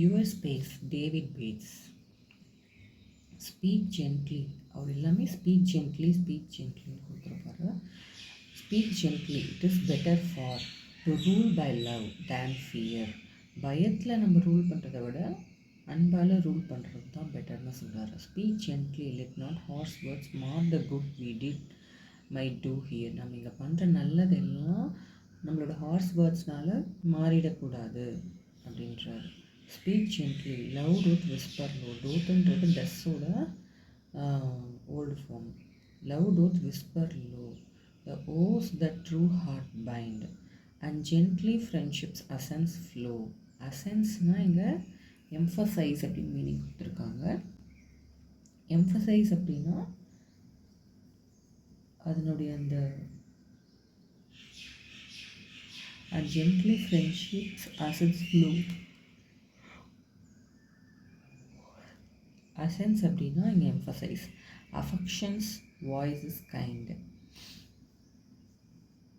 US பேஸ் David Bates. Speak gently. அவர் எல்லாமே ஸ்பீக் ஜென்ட்லின்னு கொடுத்துருப்பாரு. Speak gently, it is better far to rule by love than fear. பயத்தில் நம்ம ரூல் பண்ணுறதை விட அன்பால் ரூல் பண்ணுறது தான் பெட்டர்னு சொல்கிறாரு. Speak gently, let not harsh words mar the good we did may do here. நம்ம இங்கே பண்ணுற நல்லதெல்லாம் நம்மளோட ஹார்ஸ் வேர்ட்ஸ்னால் மாறிடக்கூடாது அப்படின்றாரு. Speak gently, love doth whisper low. டோத்துன்றது டஸ்ஸோட old form. Love doth whisper low, the vows the true heart bind and gently friendships accents flow. அசன்ஸ்னால் இங்கே எம்ஃபசைஸ் அப்படின்னு மீனிங் கொடுத்துருக்காங்க. எம்ஃபசைஸ் அப்படின்னா அதனுடைய அந்த gently friendships accents flow. Accents அப்படின்னா இங்கே emphasize. Affections voice is kind.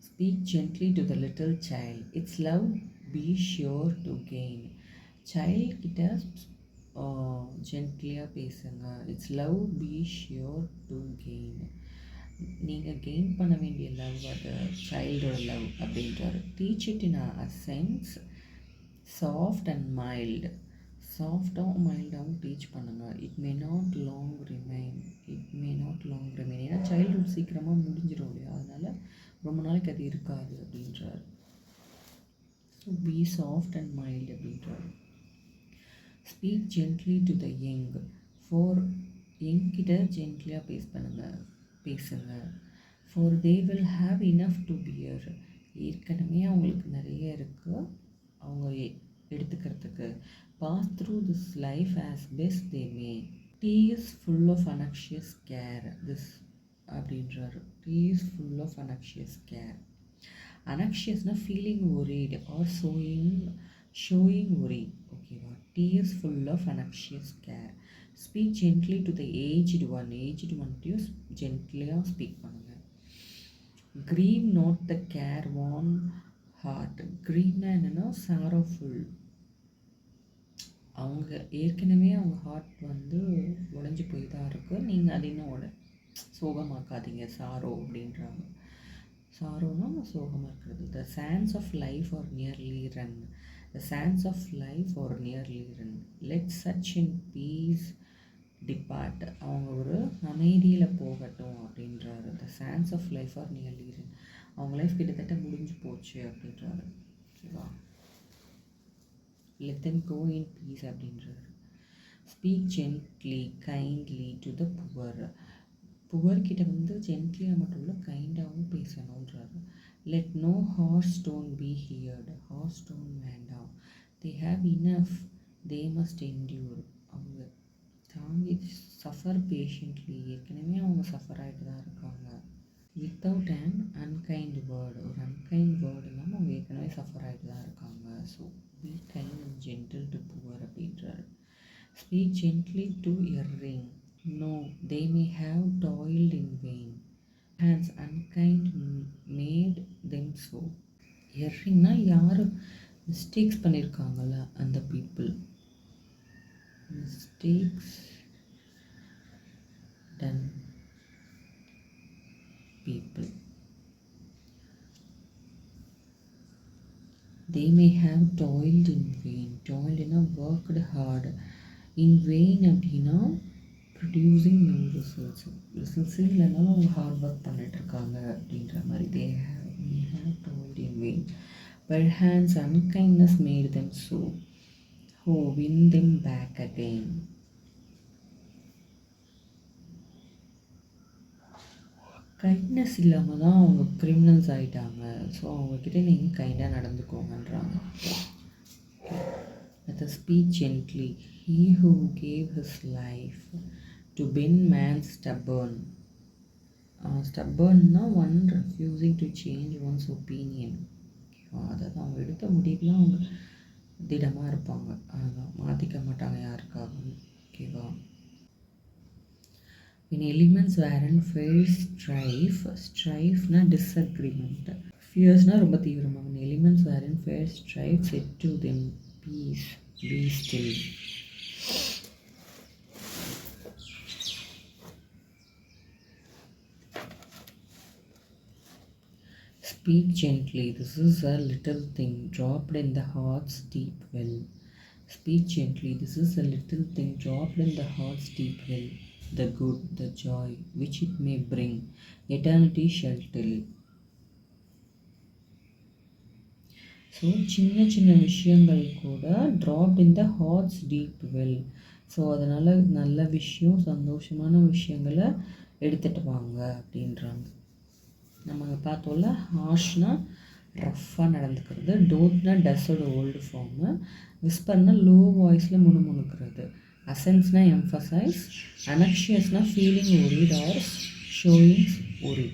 Speak gently to the little child, it's love be sure to gain. Child கிட்ட ஜென்ட்லியாக பேசுங்க. It's love be sure to gain. நீங்கள் கெயின் பண்ண வேண்டிய லவ் அது சைல்டோட லவ் அப்படின்றாரு. Teach it in a sense soft and mild. சாஃப்டாகவும் மைல்டாகவும் டீச் பண்ணுங்கள். It may not long remain. ஏன்னா சைல்டுஹுட் சீக்கிரமாக முடிஞ்சிடும் இல்லையா, அதனால் ரொம்ப நாளைக்கு அது இருக்காது அப்படின்றாரு. So be soft and mild அப்படின்றாரு. Speak gently to the young. For young கிட்ட ஜென்ட்லியாக பேசுங்க. For they will have enough to peer. ஏற்கனவே அவங்களுக்கு நிறைய இருக்குது அவங்க எடுத்துக்கிறதுக்கு. Pass through this life as best they May. Tea is full of அனக்ஷியஸ் care. This அப்படின்றாரு. Tea is full of அனக்ஷியஸ் care. அனக்ஷியஸ்னால் feeling worried are showing worry. ஓகேவா. Tea is full of அனக்ஷியஸ் care. Speak gently to the aged one. Aged ஒன்ட்டையும் ஜென்ட்லியாக speak பண்ணுங்கள். Grieve not the care worn heart. க்ரீவ்னா என்னென்னா sorrowful. அவங்க ஏற்கனவே அவங்க heart உடஞ்சி போய் தான் இருக்குது. நீங்கள் அது இன்னும் சோகமாக்காதீங்க. சாரோ அப்படின்றாங்க. சாரோனா சோகமாக இருக்கிறது. The chance of life are nearly run. The chance of life are nearly run. Let such in peace depart. அவங்க ஒரு அமைதியில் போகட்டும் அப்படின்றாரு. The chance of life are nearly run. அவங்க லைஃப் கிட்டத்தட்ட முடிஞ்சு போச்சு அப்படின்றாரு. ஓகேவா. let them go in peace அப்படின்றாரு. Speak gently kindly to the poor. புவர்கிட்ட ஜென்ட்லியாக மட்டும் இல்லை கைண்டாகவும் பேசணுன்றாரு. Let no harsh tone be heard. Harsh tone வேண்டாம். They have enough, they must endure. அவங்க தாங்கி சஃபர் பேஷண்ட்லி. ஏற்கனவே அவங்க சஃபர் ஆகிட்டு தான் இருக்காங்க. Without an unkind word. ஒரு அன்கைண்ட் வேர்டு இல்லாமல் அவங்க ஏற்கனவே சஃபர் ஆகிட்டு தான் இருக்காங்க. So be kind and gentle to poor அப்படின்றாரு. Speak gently to erring. Know they may have toiled in vain. Hands unkind made them so. எர்ரிங்னா யார் மிஸ்டேக்ஸ் பண்ணியிருக்காங்கள அந்த people. Mistakes done people. They may have toiled in vain. Toiled in a worked hard. In vain அப்படின்னா producing no results. Results இல்லைனாலும் அவங்க hard work பண்ணிட்டு இருக்காங்க அப்படின்ற மாதிரி. They have toiled in vain. Perchance unkindness made them so. Oh, win them back again. Kindness இல்லாமல் தான் அவங்க கிரிமினல்ஸ் ஆகிட்டாங்க. ஸோ அவங்கக்கிட்ட நீங்கள் கைண்டாக நடந்துக்கோங்கன்றாங்க. Let us speak gently. He who gave his life to bend man's stubborn. Stubbornனா one refusing to change one's opinion. அதாவது அவங்க எடுத்த முடிவுலாம் அவங்க திடமாக இருப்பாங்க. அதுதான் மாற்றிக்க மாட்டாங்க யாருக்காகவும். ஓகேவா. When elements wherein fierce strife disagreement. Fierce ரொம்ப தீவிரமாக. When elements wherein fierce strife said to them peace. Be still. Speak gently. This is a little thing dropped in the heart's deep well. Speak gently. This is a little thing dropped in the heart's deep well. The good, the joy which it may bring, eternity shall tell. So சின்ன சின்ன விஷயங்கள் கூட dropped இன் த hearts deep well. So அதனால் நல்ல விஷயம், சந்தோஷமான விஷயங்களை எடுத்துகிட்டு வாங்க அப்படின்றாங்க. நம்ம பார்த்தோம்ல, ஹார்ஷ்னா ரஃப்பாக நடந்துக்கிறது, டோட்னா டஸோட ஓல்டு ஃபார்மு, விஸ்பர்னால் லோ வாய்ஸில் முணுமுணுக்கிறது, அசன்ஸ்னால் எம்ஃபசைஸ், அனக்ஷியஸ்னால் feeling worried or showings worry,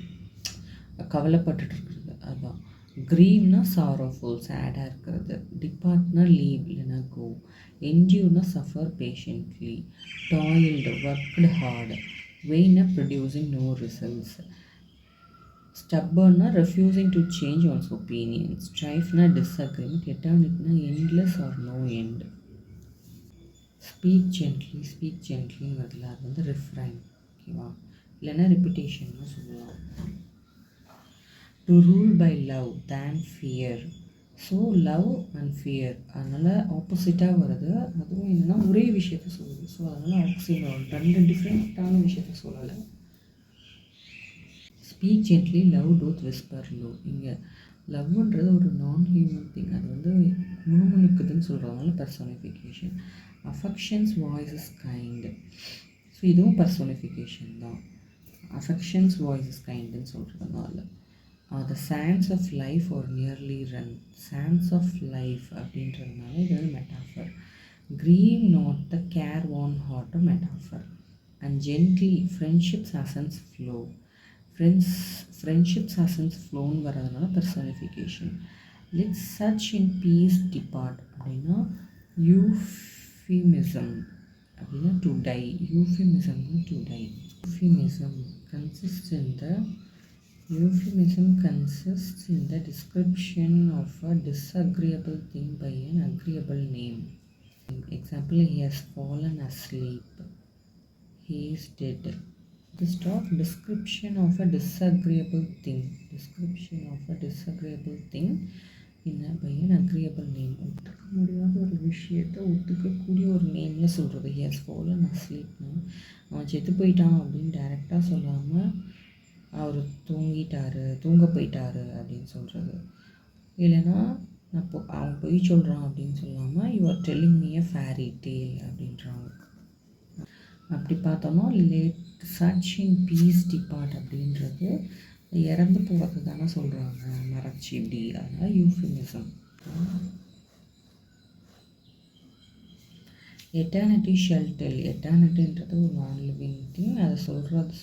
கவலைப்பட்டுட்டு இருக்கிறது அதுதான். க்ரீவ்னா சாரோஃபுல், சேடாக இருக்கிறது, டிபார்ட்னா லீவ் இல்லைனா கோ, என்டியூர்னா suffer patiently, toiled worked hard, வெயின்னா ப்ரொடியூசிங் நோ ரிசல்ட்ஸ், ஸ்டப்பர்னா refusing to change one's opinion, ஸ்ட்ரைஃப்னா டிஸ்அக்ரிமெண்ட், எட்டர்னிட்டினா endless or no end. Speak ஜென்ட்லிங்கிறதுல அது வந்து ரிஃப்ரைன், ஓகேவா, இல்லைன்னா ரிப்பிட்டேஷன்னு சொல்லலாம். To rule by love than fear. So love and fear அதனால் ஆப்போசிட்டாக வருது. அதுவும் என்னென்னா ஒரே விஷயத்த சொல்லுது. ஸோ அதனால் ஆக்சிமோன், ரெண்டு டிஃப்ரெண்ட்டான விஷயத்த சொல்லலை. Speak gently, love doth whisper low. இங்கே லவ்ன்றது ஒரு நான் ஹியூமன் திங், அது வந்து முணுமுணுக்குதுன்னு சொல்கிறதுனால personification. Affection's voice is kind. So இதுவும் பர்சோனிஃபிகேஷன் தான், அஃபெக்ஷன்ஸ் வாய்ஸ் இஸ் கைண்டுன்னு சொல்கிறதுனால. The sands of life are nearly run. Sands of life அப்படின்றதுனால இது வந்து metaphor. Grieve not the care worn heart metaphor. And gently friendships accents flow. Friendships accents ஃப்ளோன்னு வர்றதுனால personification. Let such in peace depart அப்படின்னா euphemism அப்படின்னா to die. யூஃபிமிசம்னா to die. Euphemism consists in the description of a disagreeable thing by an agreeable name. Example, he has fallen asleep, he is dead. This talk description of a disagreeable thing by an agreeable name. ஒத்துக்க முடியாத ஒரு விஷயத்தை ஒத்துக்கக்கூடிய ஒரு நேமில் சொல்கிறது. he has fallen asleepனா அவன் செத்து போயிட்டான் அப்படின்னு டைரெக்டாக சொல்லாமல் அவர் தூங்க போயிட்டாரு அப்படின்னு சொல்கிறது. இல்லைன்னா அவன் பொய் சொல்கிறான் அப்படின்னு சொல்லாமல் you are telling me a fairy tale அப்படின்றாங்க. அப்படி பார்த்தோன்னா let such in peace depart அப்படின்றது இறந்து போகிறது தானே சொல்கிறாங்க, மறைச்சி இப்படி, அதனால் யூஃபிமிசம். Eternity shall tell. எட்டர்னிட்டின்றது ஒரு நான் லிவிங் திங், அதை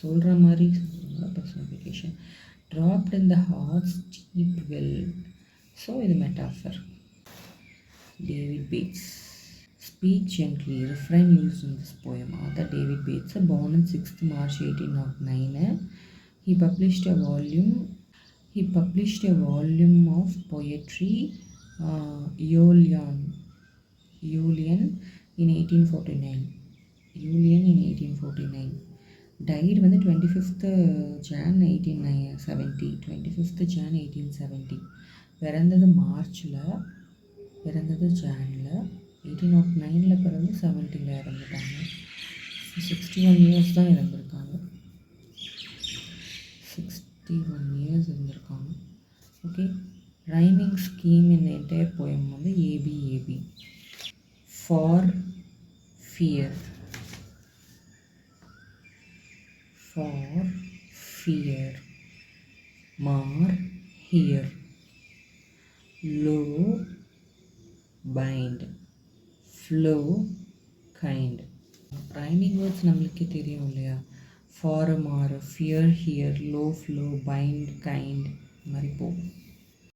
சொல்கிற மாதிரி personification. Dropped in the heart's deep well. So இது metaphor. David Bates. Speak gently, refrain used in this poem. Author David Bates, born on 6th March 1809. He published a volume of poetry, Aeolian in 1849. Died வந்து 25th Jan 1870. 25th Jan 1870. பிறந்தது மார்ச்சில், பிறந்தது ஜானில், 1809 பிறந்து 70 இறந்துட்டாங்க. 61 years தான் இருந்திருக்காங்க. 61 years இருந்திருக்காங்க. Okay, rhyming scheme இந்த என்டையர் போயம் வந்து AB. Far fear, mar, here, low, bind, flow, kind. Rhyming words நம்மளுக்கே தெரியும் இல்லையா, far, mar, fear, here, low, flow, bind, kind, மாதிரி போகும்.